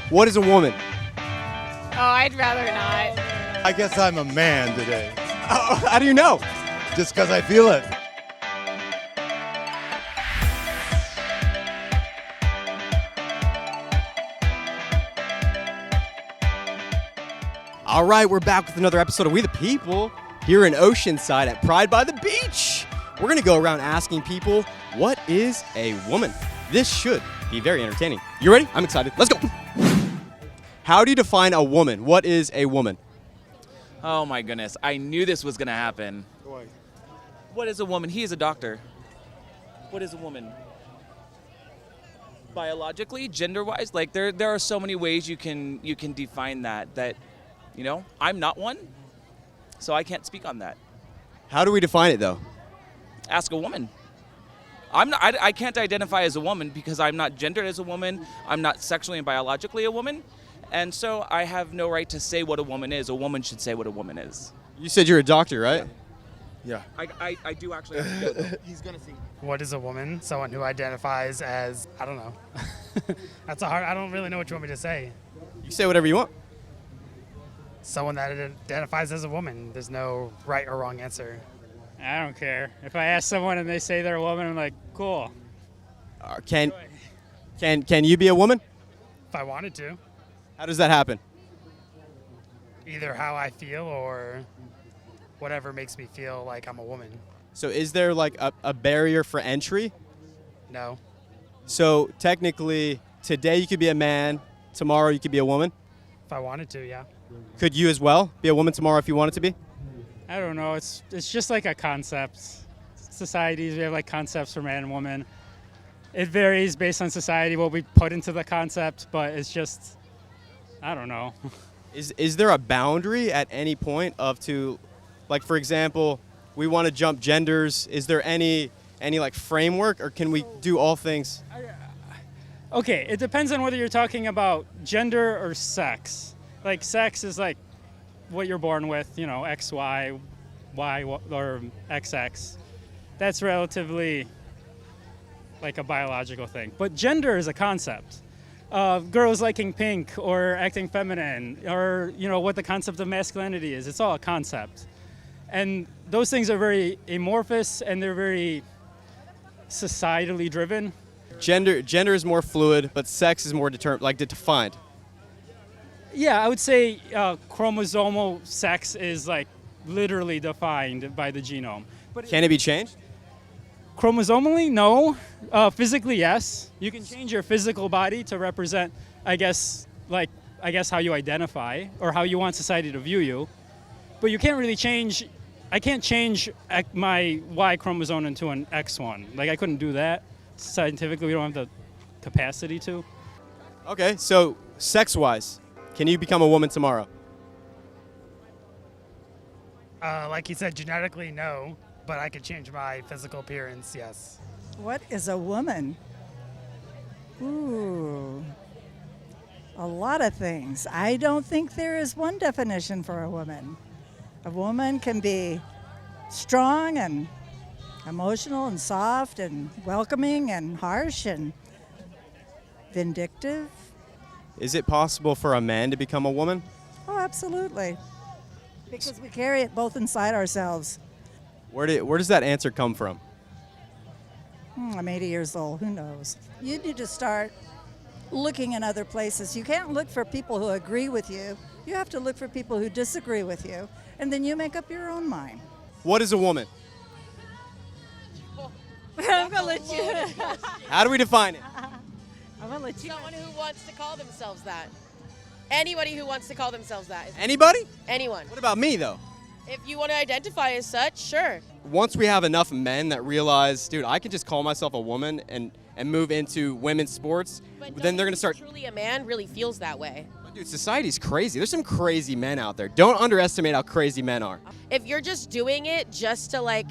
What is a woman? Oh, I'd rather not. I guess I'm a man today, Oh, how do you know? just because I feel it. All right, we're back with another episode of We the People here in Oceanside at Pride by the Beach. We're going to go around asking people, what is a woman? This should be very entertaining. You ready? I'm excited. Let's go. How do you define a woman? What is a woman? Oh my goodness, I knew this was gonna happen. What is a woman? He is a doctor. What is a woman? Biologically, gender-wise, like there are so many ways you can define that you know, I'm not one, so I can't speak on that. How do we define it, though? Ask a woman. I can't identify as a woman because I'm not gendered as a woman. I'm not sexually and biologically a woman. And so I have no right to say what a woman is. A woman should say what a woman is. You said you're a doctor, right? Yeah. I do actually have to go, though. He's gonna sing. What is a woman? Someone who identifies as, I don't know. I don't really know what you want me to say. You say whatever you want. Someone that identifies as a woman. There's no right or wrong answer. I don't care. If I ask someone and they say they're a woman, I'm like, cool. Can you be a woman? If I wanted to. How does that happen? Either how I feel or whatever makes me feel like I'm a woman. So is there like a barrier for entry? No. So technically, today you could be a man, tomorrow you could be a woman. If I wanted to, yeah. Could you as well be a woman tomorrow if you wanted to be? I don't know. It's just like a concept. Societies, we have like concepts for man and woman. It varies based on society what we put into the concept, but it's just, I don't know. Is there a boundary at any point like for example, we want to jump genders? Is there any like framework, or can we do all things? Okay, it depends on whether you're talking about gender or sex. Like sex is like what you're born with, you know, X, Y, Y, or XX. That's relatively like a biological thing. But gender is a concept. Girls liking pink or acting feminine, or, you know, what the concept of masculinity is. It's all a concept. And those things are very amorphous and they're very societally driven. Gender is more fluid, but sex is more defined. Yeah, I would say chromosomal sex is like literally defined by the genome. But Can it be changed? chromosomally, no. Physically, yes. You can change your physical body to represent, I guess how you identify or how you want society to view you. But you can't really change. I can't change my Y chromosome into an X one. Like, I couldn't do that. Scientifically, we don't have the capacity to. Okay, so sex-wise, can you become a woman tomorrow? Like you said, genetically, no. But I could change my physical appearance, yes. What is a woman? Ooh, a lot of things. I don't think there is one definition for a woman. A woman can be strong and emotional and soft and welcoming and harsh and vindictive. Is it possible for a man to become a woman? Oh, absolutely. Because we carry it both inside ourselves. Where does that answer come from? I'm 80 years old. Who knows? You need to start looking in other places. You can't look for people who agree with you. You have to look for people who disagree with you, and then you make up your own mind. What is a woman? I'm gonna let you. How do we define it? I'm gonna let you. Someone who wants to call themselves that. Anybody who wants to call themselves that. Anybody? Anyone. What about me, though? If you want to identify as such, sure. Once we have enough men that realize, dude, I can just call myself a woman and move into women's sports, But then they're going to start. Truly, a man really feels that way. Dude, society's crazy. There's some crazy men out there. Don't underestimate how crazy men are. If you're just doing it just to like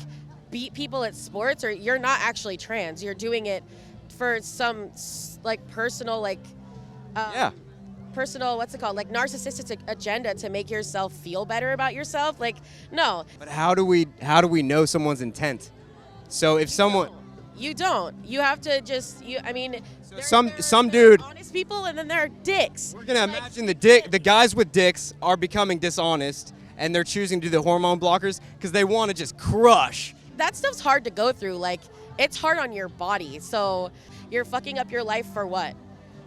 beat people at sports, or you're not actually trans, you're doing it for some like personal personal, what's it called, like narcissistic agenda to make yourself feel better about yourself. Like, no. But how do we know someone's intent? So if someone, You don't. You have to just, some dude, nice people, and then there are dicks. We're gonna imagine the guys with dicks are becoming dishonest, and they're choosing to do the hormone blockers because they want to just crush. That stuff's hard to go through. Like, it's hard on your body. So you're fucking up your life for what?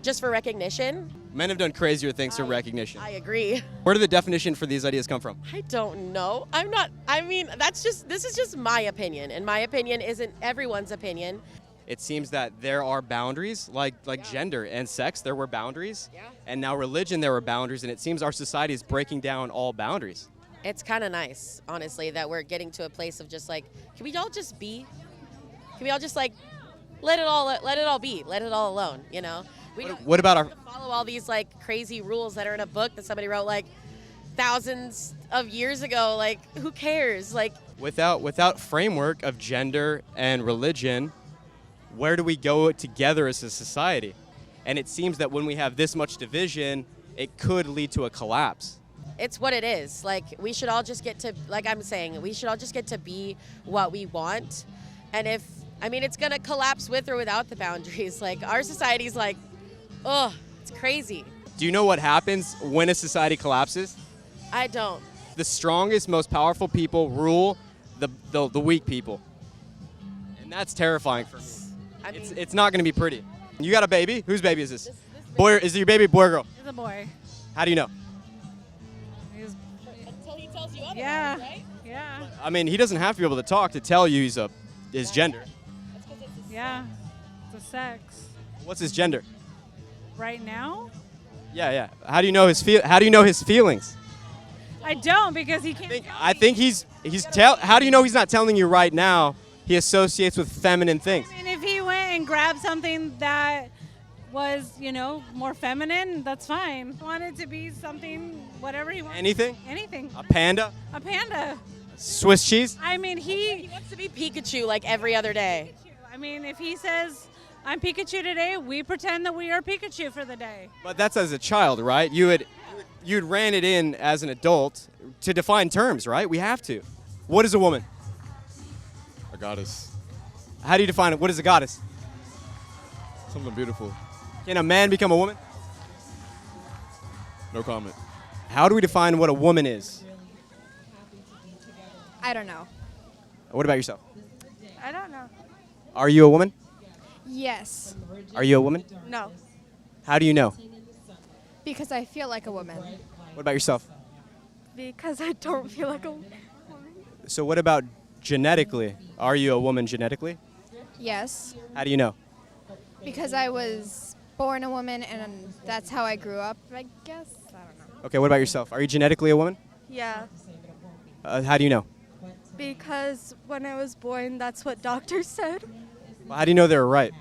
Just for recognition? Men have done crazier things for recognition. I agree. Where did the definition for these ideas come from? I don't know. This is just my opinion, and my opinion isn't everyone's opinion. It seems that there are boundaries, like gender and sex, there were boundaries. Yeah. And now religion, there were boundaries, and it seems our society is breaking down all boundaries. It's kind of nice, honestly, that we're getting to a place of just like, can we all just be? Can we all just like let it all be, let it all alone, you know? We don't What about our... have to follow all these like crazy rules that are in a book that somebody wrote like thousands of years ago. Like, who cares? Like, Without framework of gender and religion, where do we go together as a society? And it seems that when we have this much division, it could lead to a collapse. it's what it is. Like, we should all just get to, like I'm saying, we should all just get to be what we want. And it's going to collapse with or without the boundaries. Like, our society's like, oh, it's crazy. Do you know what happens when a society collapses? I don't. The strongest, most powerful people rule the weak people. And that's terrifying for me. It's not going to be pretty. You got a baby? Whose baby is this? Boy, is it your baby, boy or girl? He's a boy. How do you know? Until he tells you otherwise, Yeah. right? Yeah. I mean, he doesn't have to be able to talk to tell you his gender. Yeah. It's a sex. What's his gender? Right now? Yeah. How do you know his feelings? I don't, because he can't. I think how do you know he's not telling you right now? He associates with feminine things. I mean, if he went and grabbed something that was, more feminine, that's fine. Wanted to be something, whatever he wants. Anything? Anything. A panda? A panda. Swiss cheese? I mean, He wants to be Pikachu like every other day. I mean, if he says, I'm Pikachu today, we pretend that we are Pikachu for the day. But that's as a child, right? You'd ran it in as an adult to define terms, right? We have to. What is a woman? A goddess. How do you define it? What is a goddess? Something beautiful. Can a man become a woman? No comment. How do we define what a woman is? I don't know. What about yourself? I don't know. Are you a woman? Yes. Are you a woman? No. How do you know? Because I feel like a woman. What about yourself? Because I don't feel like a woman. So what about genetically? Are you a woman genetically? Yes. How do you know? Because I was born a woman and that's how I grew up, I guess. I don't know. Okay, what about yourself? Are you genetically a woman? Yeah, How do you know? because when I was born, that's what doctors said. Well, how do you know they were right?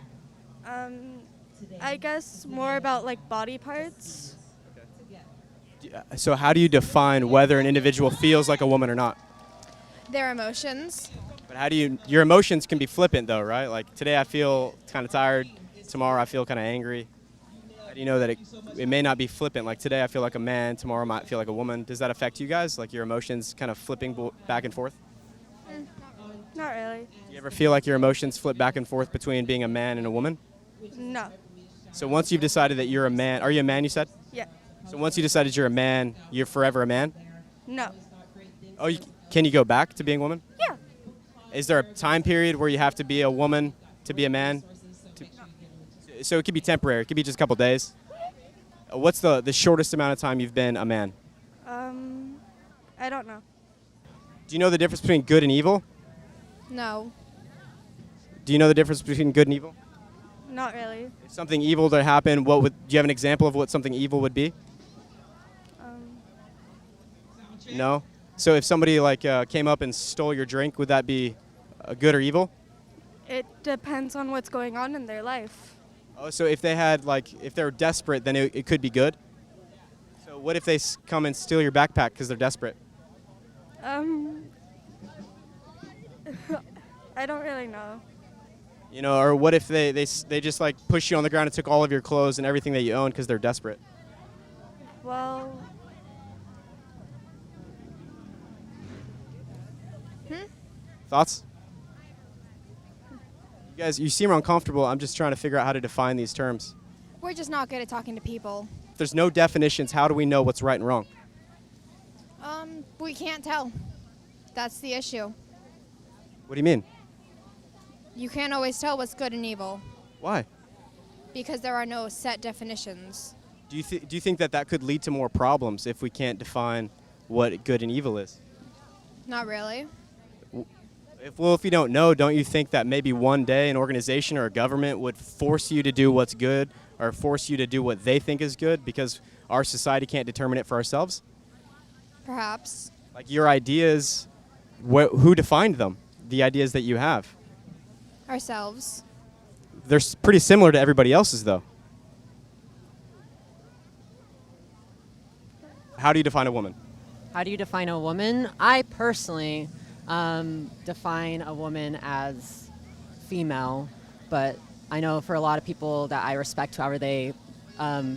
I guess more about like body parts. So how do you define whether an individual feels like a woman or not? Their emotions. But your emotions can be flippant though, right? Like today I feel kind of tired, tomorrow I feel kind of angry. How do you know that it may not be flippant? Like today I feel like a man, tomorrow I might feel like a woman. Does that affect you guys? Like your emotions kind of flipping back and forth? Not really. Do you ever feel like your emotions flip back and forth between being a man and a woman? No. So once you've decided that you're a man, are you a man you said? Yeah. So once you decided you're a man, you're forever a man? No. Oh, can you go back to being a woman? Yeah. Is there a time period where you have to be a woman to be a man? So it could be temporary. It could be just a couple days. What's the shortest amount of time you've been a man? I don't know. Do you know the difference between good and evil? No. Do you know the difference between good and evil? Not really. If something evil to happen, do you have an example of what something evil would be? No? So if somebody came up and stole your drink, would that be good or evil? It depends on what's going on in their life. Oh, so if if they're desperate, then it could be good? So what if they come and steal your backpack because they're desperate? I don't really know. Or what if they just push you on the ground and took all of your clothes and everything that you own because they're desperate? Well, Thoughts? You guys, you seem uncomfortable. I'm just trying to figure out how to define these terms. We're just not good at talking to people. If there's no definitions, how do we know what's right and wrong? We can't tell. That's the issue. What do you mean? You can't always tell what's good and evil Why? because there are no set definitions. Do you think that could lead to more problems if we can't define what good and evil is? Not really. If you don't know, don't you think that maybe one day an organization or a government would force you to do what's good or force you to do what they think is good because our society can't determine it for ourselves? Perhaps. Like your ideas, who defined them? The ideas that you have. Ourselves. They're pretty similar to everybody else's, though. How do you define a woman? How do you define a woman? I personally define a woman as female, but I know for a lot of people that I respect however they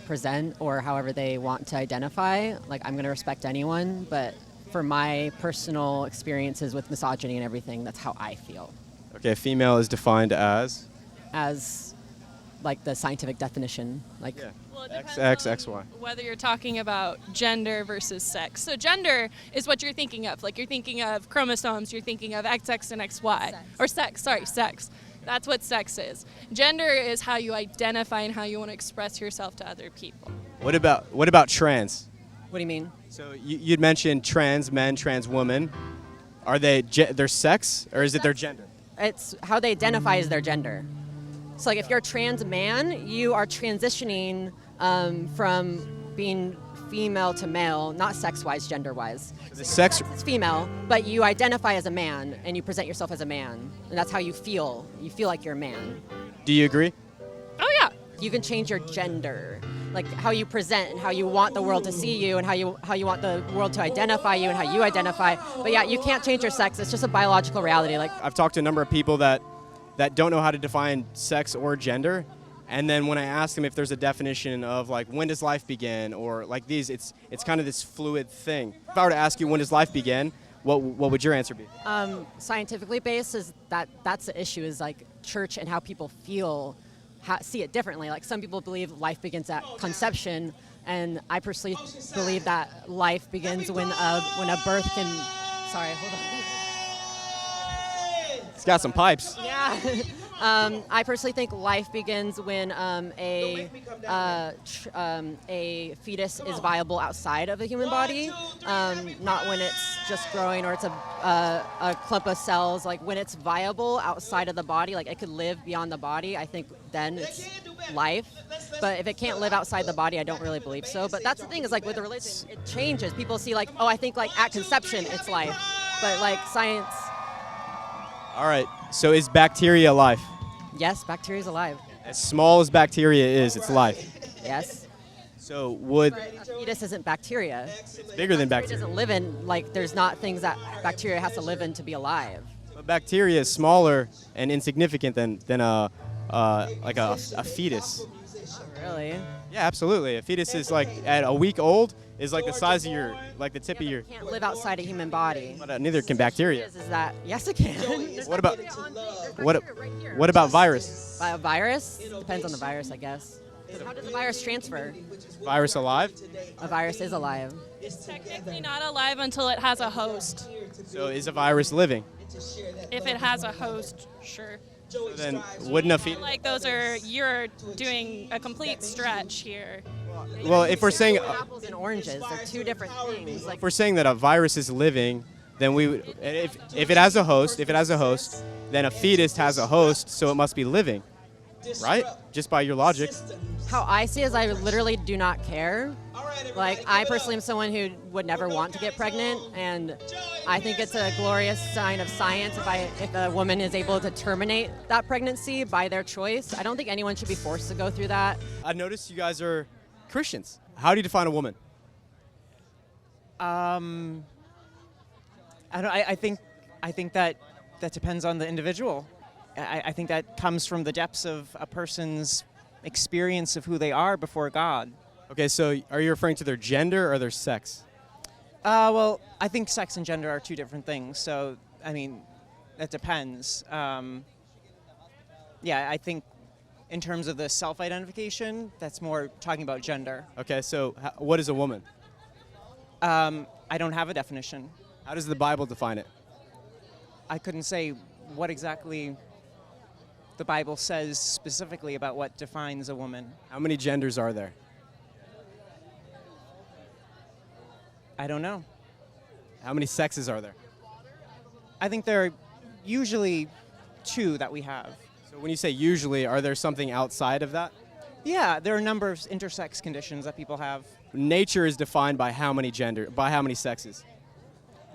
present or however they want to identify, like I'm going to respect anyone, but for my personal experiences with misogyny and everything, that's how I feel. Okay, female is defined as? As like the scientific definition, like Well, it depends XX, on XY. whether you're talking about gender versus sex. So gender is what you're thinking of. Like you're thinking of chromosomes, you're thinking of XX and XY. Or sex, sorry, sex. That's what sex is. Gender is how you identify and how you want to express yourself to other people. What about trans? What do you mean? So you'd mentioned trans men, trans women. Are they their sex or is it their gender? It's how they identify as their gender. So like if you're a trans man, you are transitioning from being female to male, not sex-wise, gender-wise. The sex is female, but you identify as a man and you present yourself as a man, and that's how you feel. You feel like you're a man. Do you agree? Oh yeah. You can change your gender, like how you present and how you want the world to see you and how you want the world to identify you and how you identify. But yeah, you can't change your sex. It's just a biological reality. Like I've talked to a number of people that don't know how to define sex or gender, and then when I ask them if there's a definition of like when does life begin or like these, it's kind of this fluid thing. If I were to ask you when does life begin, what would your answer be? Scientifically based is that's the issue, is like church and how people feel see it differently. Like some people believe life begins at conception, and I personally believe that life begins when a birth can. Sorry, hold on. It's got some pipes. Yeah. I personally think life begins when a fetus is viable outside of a human body, not when it's just growing or it's a clump of cells. Like when it's viable outside of the body, like it could live beyond the body, I think then it's life. But if it can't live outside the body, I don't really believe so. But that's the thing, is like with the religion, it changes. People see like, oh, I think like at conception it's life, but like science. All right, so is bacteria life? Yes, bacteria is alive. As small as bacteria is, it's life. Yes. So would A fetus isn't bacteria. it's bigger than It bacteria? doesn't live in, like, there's not things that bacteria has to live in to be alive. But bacteria is smaller and insignificant than a fetus. Really? Yeah, absolutely. A fetus is like at a week old is like the size of your, like the tip of your. Can't live outside a human body. But neither can bacteria. Is that yes, it can. What about what about virus? By a virus? Depends on the virus, I guess. How does a virus transfer? Virus alive? A virus is alive. It's technically not alive until it has a host. So is a virus living? If it has a host, sure. So then wouldn't a fetus? Like you're doing a complete stretch here. Well, if we're saying Apples and oranges, they're two different things. Like if we're saying that a virus is living, then we would, if it has a host, then a fetus has a host, so it must be living, right? Just by your logic. how I see it is I literally do not care. Like, I personally am someone who would never want to get pregnant, and I think it's a glorious sign of science if a woman is able to terminate that pregnancy by their choice. I don't think anyone should be forced to go through that. I noticed you guys are Christians. How do you define a woman? I think that depends on the individual. I think that comes from the depths of a person's experience of who they are before God. Okay, so are you referring to their gender or their sex? Well, I think sex and gender are two different things. So, I mean, that depends. Yeah, I think In terms of the self-identification, that's more talking about gender. Okay, so what is a woman? I don't have a definition. How does the Bible define it? I couldn't say what exactly the Bible says specifically about what defines a woman. How many genders are there? I don't know. How many sexes are there? I think there are usually 2 that we have. So when you say usually, are there something outside of that? Yeah, there are a number of intersex conditions that people have. Nature is defined by how many sexes?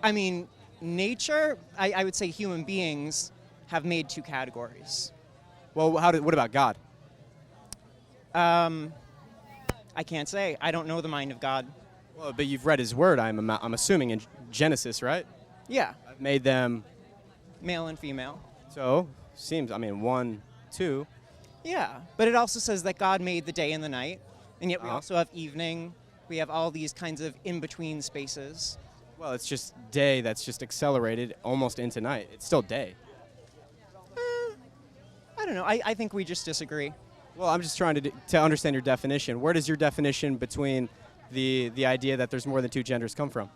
I mean, nature, I would say human beings have made 2 categories. Well, what about God? I can't say. I don't know the mind of God. Well, but you've read his word, I'm assuming, in Genesis, right? Yeah. I've made them Male and female. So, seems, 1, 2. Yeah, but it also says that God made the day and the night, and yet we Uh-huh. also have evening. We have all these kinds of in-between spaces. Well, it's just day that's just accelerated almost into night. It's still day. I don't know. I think we just disagree. Well, I'm just trying to understand your definition. Where does your definition between the idea that there's more than 2 genders come from?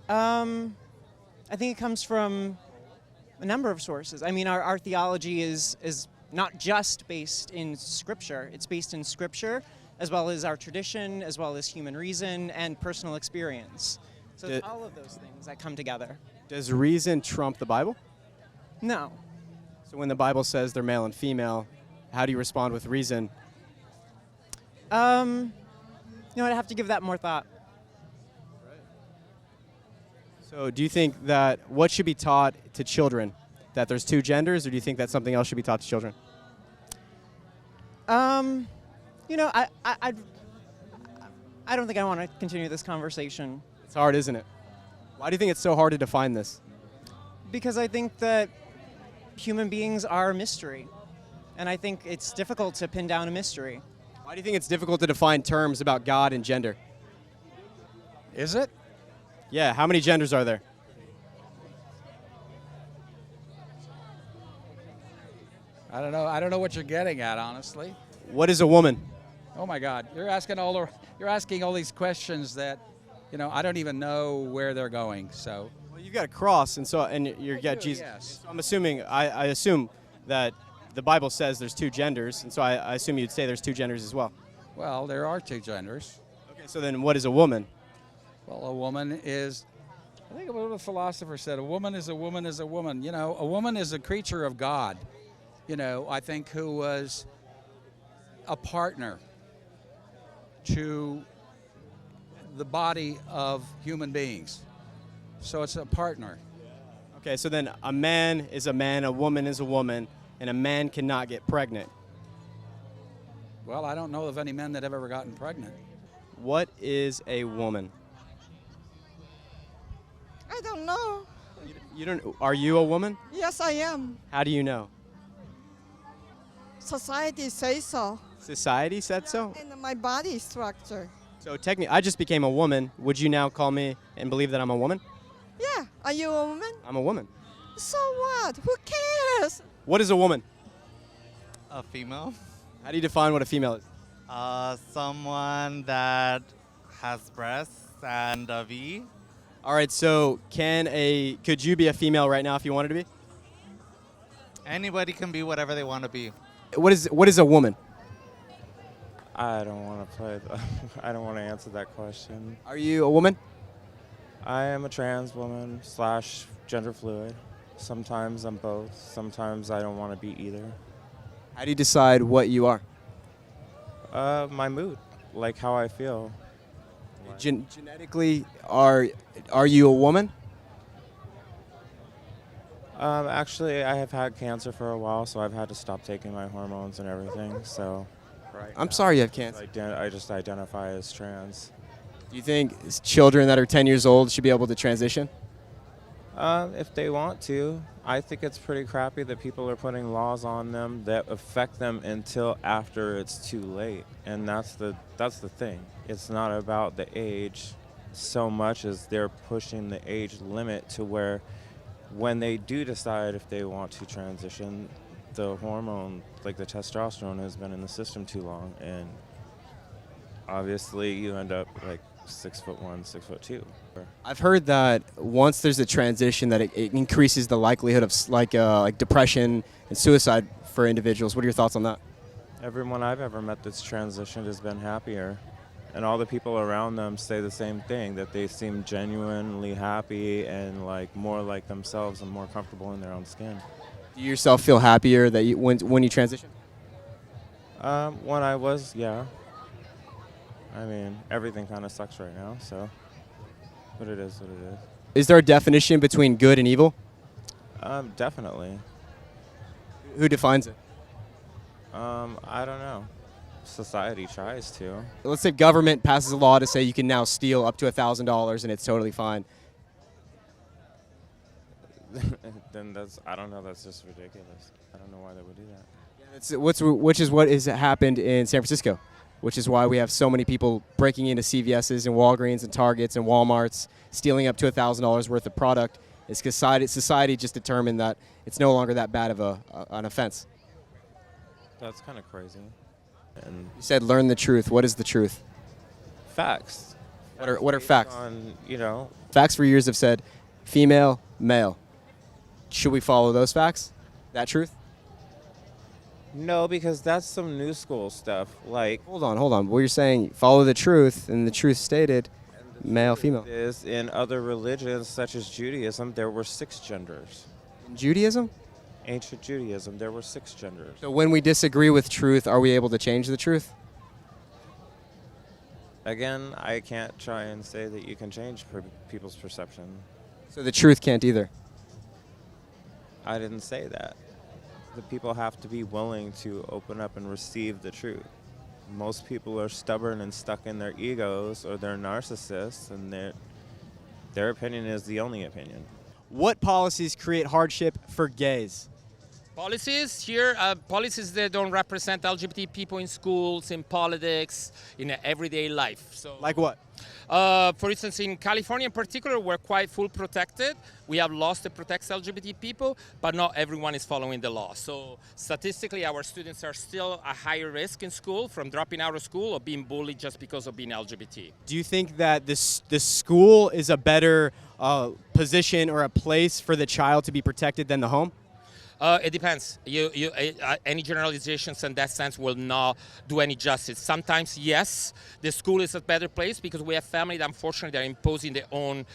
I think it comes from a number of sources. I mean, our theology is not just based in Scripture. It's based in Scripture, as well as our tradition, as well as human reason and personal experience. So it's all of those things that come together. Does reason trump the Bible? No. So when the Bible says they're male and female, how do you respond with reason? I'd have to give that more thought. So do you think that what should be taught to children? That there's 2 genders, or do you think that something else should be taught to children? I don't think I want to continue this conversation. It's hard, isn't it? Why do you think it's so hard to define this? Because I think that human beings are a mystery. And I think it's difficult to pin down a mystery. Why do you think it's difficult to define terms about God and gender? Is it? Yeah, how many genders are there? I don't know. I don't know what you're getting at, honestly. What is a woman? Oh my God, you're asking all these questions that, I don't even know where they're going. So. Well, you've got a cross, and you got Jesus. Yes. So I'm assuming. I assume that the Bible says there's 2 genders, and so I assume you'd say there's 2 genders as well. Well, there are 2 genders. Okay, so then what is a woman? Well, a woman is, I think what a philosopher said, a woman is a woman is a woman. A woman is a creature of God, I think, who was a partner to the body of human beings. So it's a partner. Okay, so then a man is a man, a woman is a woman, and a man cannot get pregnant. Well, I don't know of any men that have ever gotten pregnant. What is a woman? I don't know. You don't. Are you a woman? Yes, I am. How do you know? Society says so. Society said so? And my body structure. So technically, I just became a woman. Would you now call me and believe that I'm a woman? Yeah. Are you a woman? I'm a woman. So what? Who cares? What is a woman? A female. How do you define what a female is? Someone that has breasts and a V. All right, so could you be a female right now if you wanted to be? Anybody can be whatever they want to be. What is a woman? I don't want to I don't want to answer that question. Are you a woman? I am a trans woman / gender fluid. Sometimes I'm both. Sometimes I don't want to be either. How do you decide what you are? My mood, like how I feel. Genetically, are you a woman? Actually, I have had cancer for a while, so I've had to stop taking my hormones and everything. So, I'm sorry you have cancer. I just identify as trans. Do you think children that are 10 years old should be able to transition? If they want to. I think it's pretty crappy that people are putting laws on them that affect them until after it's too late. And that's the thing. It's not about the age so much as they're pushing the age limit to where when they do decide if they want to transition, the hormone, like the testosterone, has been in the system too long, and obviously you end up like 6'1", 6'2". I've heard that once there's a transition, that it increases the likelihood of like depression and suicide for individuals. What are your thoughts on that? Everyone I've ever met that's transitioned has been happier, and all the people around them say the same thing, that they seem genuinely happy and like more like themselves and more comfortable in their own skin. Do you yourself feel happier that when you transition? When I was, yeah. I mean, everything kind of sucks right now, so, but it is what it is. Is there a definition between good and evil? Definitely. Who defines it? I don't know. Society tries to. Let's say government passes a law to say you can now steal up to $1,000 and it's totally fine. Then I don't know, that's just ridiculous. I don't know why they would do that. Which is what has happened in San Francisco, which is why we have so many people breaking into CVS's and Walgreens and Targets and Walmarts, stealing up to $1,000 worth of product. It's because society just determined that it's no longer that bad of an offense. That's kind of crazy. And you said learn the truth. What is the truth? Facts. What are facts? On, Facts for years have said female, male. Should we follow those facts? That truth? No, because that's some new school stuff. Like, hold on. What you're saying, follow the truth, and the truth stated, male, female. Is in other religions such as Judaism, there were 6 genders. In Judaism? Ancient Judaism, there were 6 genders. So when we disagree with truth, are we able to change the truth? Again, I can't try and say that you can change people's perception. So the truth can't either? I didn't say that. The people have to be willing to open up and receive the truth. Most people are stubborn and stuck in their egos, or they're narcissists, and their opinion is the only opinion. What policies create hardship for gays? Policies here, policies that don't represent LGBT people in schools, in politics, in everyday life. So, like what? For instance, in California in particular, we're quite full protected. We have laws that protect LGBT people, but not everyone is following the law. So statistically, our students are still a higher risk in school from dropping out of school or being bullied just because of being LGBT. Do you think that the school is a better position or a place for the child to be protected than the home? It depends. Any generalizations in that sense will not do any justice. Sometimes, yes, the school is a better place because we have families that unfortunately are imposing their own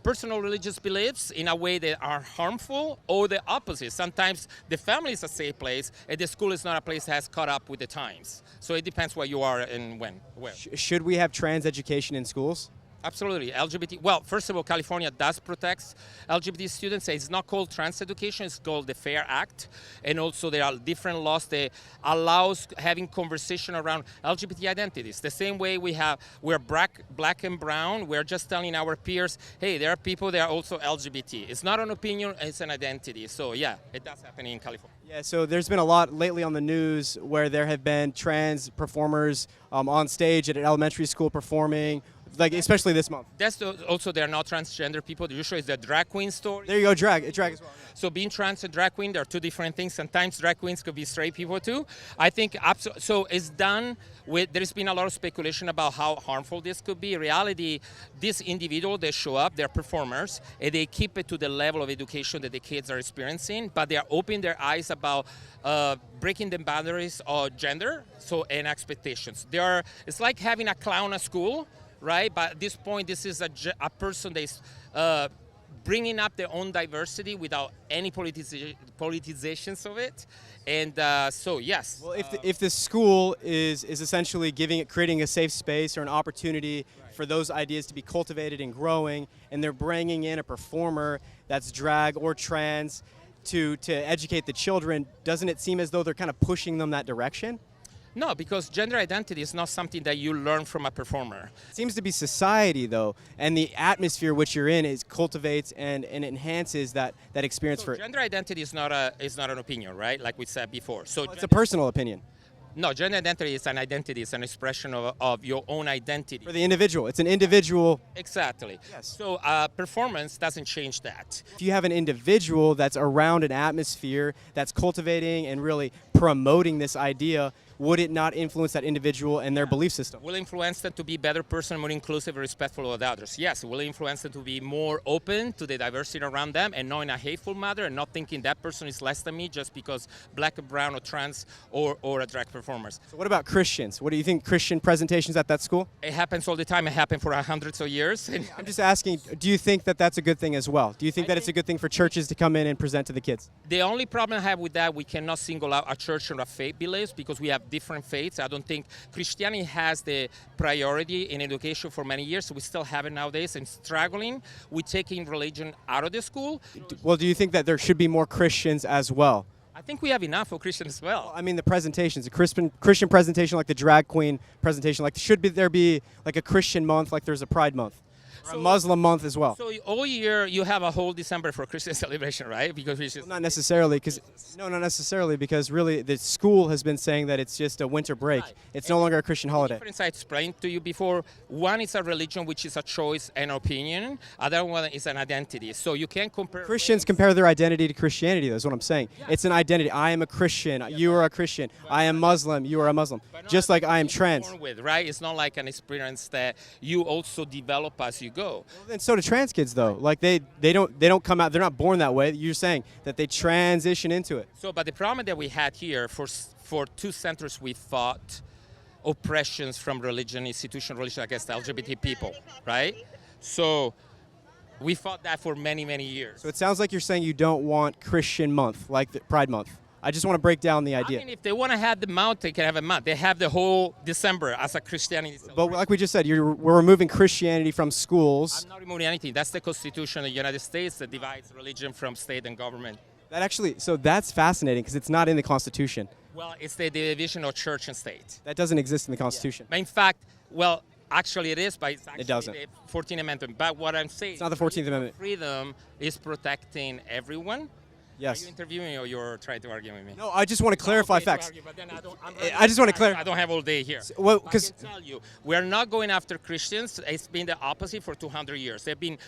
personal religious beliefs in a way that are harmful, or the opposite. Sometimes the family is a safe place and the school is not a place that has caught up with the times. So it depends where you are and when, where. Should we have trans education in schools? Absolutely. LGBT, well, first of all, California does protect LGBT students. It's not called trans education, it's called the FAIR Act. And also there are different laws that allows having conversation around LGBT identities. The same way we're black and brown, we're just telling our peers, hey, there are people that are also LGBT. It's not an opinion, it's an identity. So yeah, it does happen in California. Yeah, so there's been a lot lately on the news where there have been trans performers on stage at an elementary school performing, like especially this month. That's also, they're not transgender people. Usually it's the drag queen story. There you go, drag as well. So being trans and drag queen, they're two different things. Sometimes drag queens could be straight people too. I think, so it's done with, there's been a lot of speculation about how harmful this could be. In reality, these individuals, they show up, they're performers, and they keep it to the level of education that the kids are experiencing, but they are opening their eyes about breaking the boundaries of gender and expectations. It's like having a clown at school, right? But at this point, this is a person that is bringing up their own diversity without any politizations of it. And so, yes. Well, if the school is essentially creating a safe space or an opportunity for those ideas to be cultivated and growing, and they're bringing in a performer that's drag or trans to educate the children, doesn't it seem as though they're kind of pushing them that direction? No, because gender identity is not something that you learn from a performer. It seems to be society, though, and the atmosphere which you're in cultivates and enhances that experience. So gender identity is not an opinion, right? Like we said before. So it's a personal opinion. No, gender identity is an identity. It's an expression of your own identity. For the individual. It's an individual. Exactly. Yes. So performance doesn't change that. If you have an individual that's around an atmosphere that's cultivating and really promoting this idea, would it not influence that individual and their belief system? Will influence them to be a better person, more inclusive, respectful of others? Yes. Will influence them to be more open to the diversity around them and not in a hateful manner and not thinking that person is less than me just because black or brown or trans or a drag performers. So what about Christians? What do you think Christian presentations at that school? It happens all the time. It happened for hundreds of years. I'm just asking, do you think that that's a good thing as well? Do you think that it's a good thing for churches to come in and present to the kids? The only problem I have with that, we cannot single out a church or a faith beliefs because we have different faiths. I don't think Christianity has the priority in education for many years. So we still have it nowadays and struggling with taking religion out of the school. Well, do you think that there should be more Christians as well? I think we have enough for Christians as well. I mean, the presentations, a Christian presentation like the drag queen presentation, like there be like a Christian month, like there's a Pride month? Or a Muslim month as well. So all year you have a whole December for Christian celebration, right? Because we just not necessarily, not necessarily, because really the school has been saying that it's just a winter break. Right. It's no longer a Christian holiday. Difference I explained to you before. One is a religion, which is a choice and opinion. Other one is an identity. So you can't compare. Christians compare their identity to Christianity. That's what I'm saying. Yeah. It's an identity. I am a Christian. You are a Christian. I am Muslim. You are a Muslim. Just like I am trans. With, right? It's not like an experience that you also develop as you go. And so do trans kids, though. Like they don't come out. They're not born that way. You're saying that they transition into it. So, but the problem that we had here for 2 centuries, we fought oppressions from religion, institutional religion against LGBT people, right? So we fought that for many, many years. So it sounds like you're saying you don't want Christian month, like the Pride month. I just want to break down the idea. I mean, if they want to have the month, they can have a month. They have the whole December as a Christianity celebration. But like we just said, we're removing Christianity from schools. I'm not removing anything. That's the Constitution of the United States that divides religion from state and government. So that's fascinating because it's not in the Constitution. Well, it's the division of church and state. That doesn't exist in the Constitution. Yeah. But in fact, well, actually it is, but it's actually it doesn't. The 14th Amendment. But what I'm saying, it's not the 14th Amendment. Freedom is protecting everyone. Yes. Are you interviewing me or you're trying to argue with me? No, I just want to clarify facts. Argue, but then I just want to clarify. I don't have all day here. Well, I can tell you, we're not going after Christians. It's been the opposite for 200 years. There have been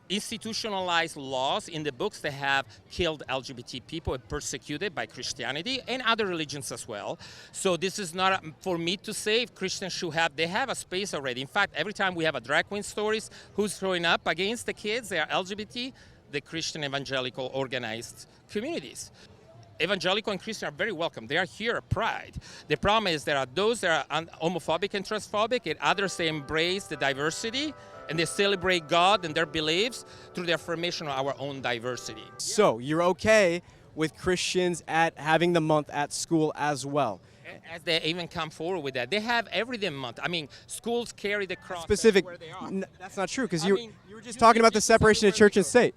institutionalized laws in the books that have killed LGBT people and persecuted by Christianity and other religions as well. So this is not for me to say if Christians should have. They have a space already. In fact, every time we have a drag queen stories, who's throwing up against the kids, they are LGBT, the Christian evangelical organized communities. Evangelical and Christian are very welcome. They are here at Pride. The problem is there are those that are homophobic and transphobic, and others they embrace the diversity and they celebrate God and their beliefs through the affirmation of our own diversity. So you're okay with Christians at having the month at school as well? As they even come forward with that. They have every month. I mean, schools carry the cross specific. Where they are. That's not true because you were just talking about the separation of church and state.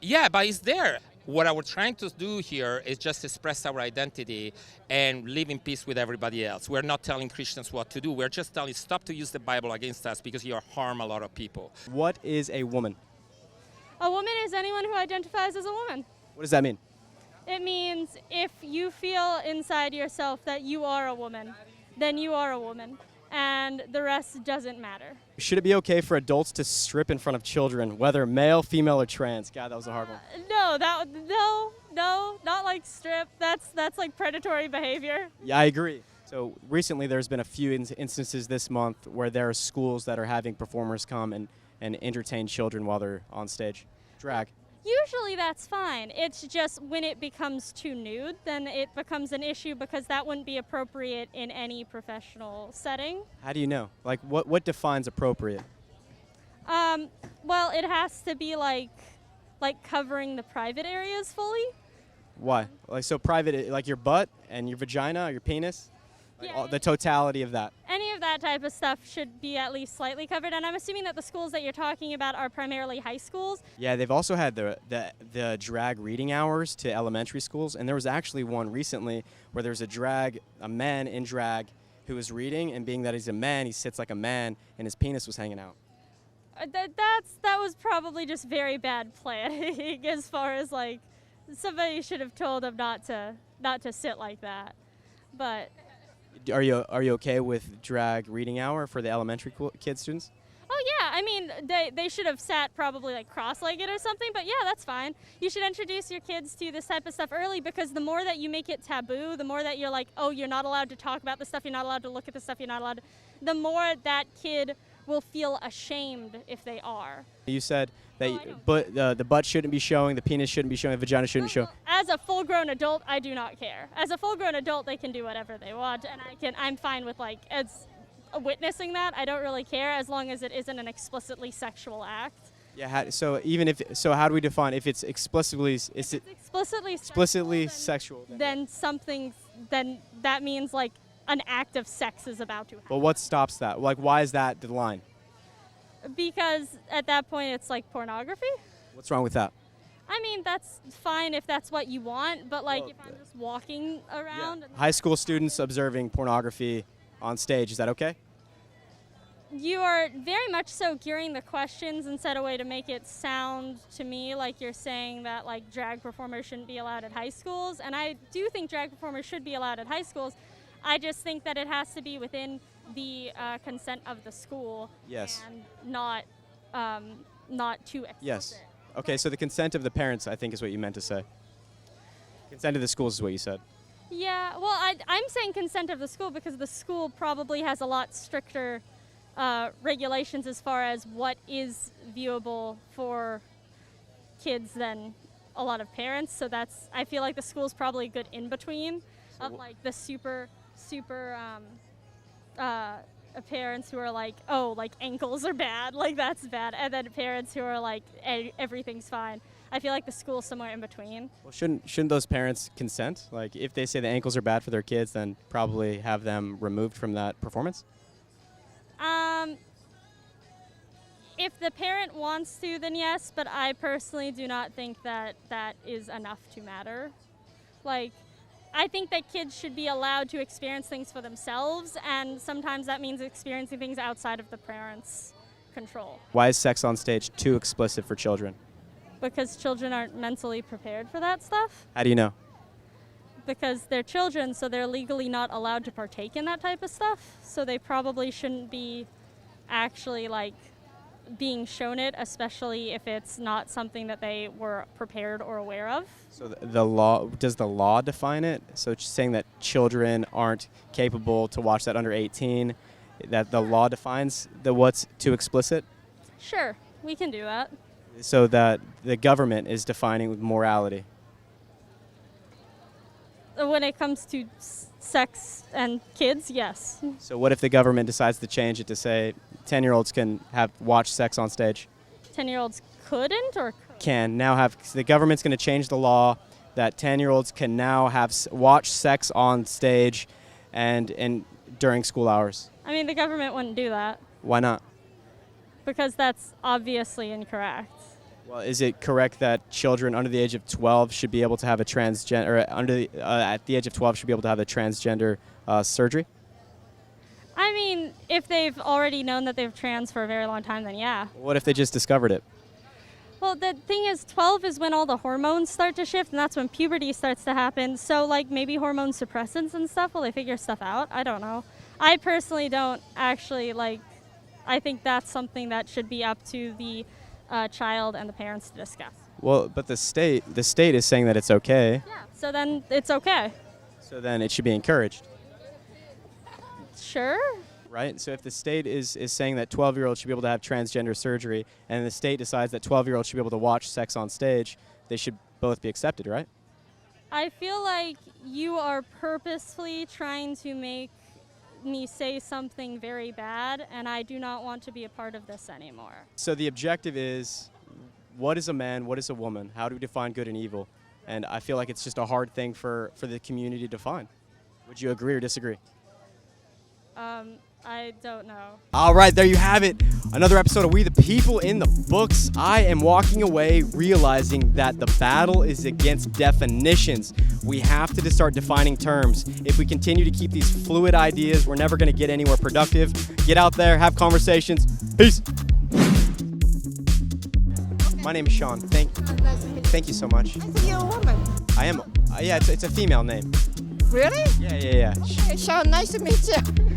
Yeah, but it's there. What I was trying to do here is just express our identity and live in peace with everybody else. We're not telling Christians what to do. We're just telling stop to use the Bible against us because you harm a lot of people. What is a woman? A woman is anyone who identifies as a woman. What does that mean? It means if you feel inside yourself that you are a woman, then you are a woman. And the rest doesn't matter. Should it be okay for adults to strip in front of children, whether male, female, or trans? God, that was a hard one. No, not like strip. That's like predatory behavior. Yeah, I agree. So recently there's been a few instances this month where there are schools that are having performers come and entertain children while they're on stage. Drag. Usually that's fine. It's just when it becomes too nude, then it becomes an issue because that wouldn't be appropriate in any professional setting. How do you know? Like, what defines appropriate? Well, it has to be like covering the private areas fully. Why? Like, so private, like your butt and your vagina, or your penis? Like Yeah. The totality of that. Any of that type of stuff should be at least slightly covered, and I'm assuming that the schools that you're talking about are primarily high schools. Yeah, they've also had the drag reading hours to elementary schools, and there was actually one recently where there's a man in drag who was reading, and being that he's a man, he sits like a man, and his penis was hanging out. That was probably just very bad planning as far as like somebody should have told him not to sit like that. But Are you okay with drag reading hour for the elementary kid students? Oh yeah, I mean they should have sat probably like cross-legged or something, but yeah, that's fine. You should introduce your kids to this type of stuff early, because the more that you make it taboo, the more that you're like, oh, you're not allowed to talk about this stuff, you're not allowed to look at this stuff, you're not allowed to, the more that kid will feel ashamed if they are. You said that the butt shouldn't be showing, the penis shouldn't be showing, the vagina shouldn't show. As a full-grown adult, I do not care. As a full-grown adult, they can do whatever they want, and I'm fine with like witnessing that. I don't really care as long as it isn't an explicitly sexual act. Yeah. So how do we define if it's explicitly explicitly sexual? Then that means like an act of sex is about to happen. But what stops that? Like, why is that the line? Because at that point, it's like pornography. What's wrong with that? I mean, that's fine if that's what you want, but like if I'm just walking around. High school students observing pornography on stage, is that okay? You are very much so gearing the questions in such a way to make it sound to me like you're saying that like drag performers shouldn't be allowed at high schools, and I do think drag performers should be allowed at high schools. I just think that it has to be within the consent of the school. Yes. And not too explicit. Yes. Okay, so the consent of the parents, I think, is what you meant to say. Consent of the schools is what you said. Yeah, well, I'm saying consent of the school because the school probably has a lot stricter regulations as far as what is viewable for kids than a lot of parents. So I feel like the school's probably a good in-between of like the super parents who are like, oh, like ankles are bad, like that's bad, and then parents who are like, everything's fine. I feel like the school's somewhere in between. Well, shouldn't those parents consent? Like, if they say the ankles are bad for their kids, then probably have them removed from that performance? If the parent wants to, then yes, but I personally do not think that that is enough to matter. Like, I think that kids should be allowed to experience things for themselves, and sometimes that means experiencing things outside of the parents' control. Why is sex on stage too explicit for children? Because children aren't mentally prepared for that stuff. How do you know? Because they're children, so they're legally not allowed to partake in that type of stuff. So they probably shouldn't be actually like being shown it, especially if it's not something that they were prepared or aware of. So the law, does the law define it? So it's saying that children aren't capable to watch that under 18, that the law defines what's too explicit? Sure, we can do that. So that the government is defining morality. When it comes to sex and kids, yes. So what if the government decides to change it to say 10-year-olds can watch sex on stage? 10-year-olds couldn't or could? Can now have, the government's going to change the law that 10-year-olds can now watch sex on stage and during school hours. I mean, the government wouldn't do that. Why not? Because that's obviously incorrect. Well, is it correct that children under the age of 12 should be able to have a transgender, or at the age of 12 should be able to have a transgender surgery? I mean, if they've already known that they've trans for a very long time, then yeah. What if they just discovered it? Well, the thing is, 12 is when all the hormones start to shift, and that's when puberty starts to happen. So, like, maybe hormone suppressants and stuff, will they figure stuff out? I don't know. I personally don't actually, like, I think that's something that should be up to the child and the parents to discuss. Well, but the state is saying that it's okay. Yeah, so then it's okay. So then it should be encouraged. Sure. Right? So if the state is saying that 12-year-olds should be able to have transgender surgery, and the state decides that 12-year-olds should be able to watch sex on stage, they should both be accepted, right? I feel like you are purposefully trying to make me say something very bad, and I do not want to be a part of this anymore. So the objective is, what is a man, what is a woman? How do we define good and evil? And I feel like it's just a hard thing for the community to define. Would you agree or disagree? I don't know. All right, there you have it. Another episode of We the People in the books. I am walking away realizing that the battle is against definitions. We have to start defining terms. If we continue to keep these fluid ideas, we're never going to get anywhere productive. Get out there, have conversations. Peace. My name is Sean. Thank you so much. I think you're a woman. I am. Yeah, it's a female name. Really? Yeah. Okay, so nice to meet you.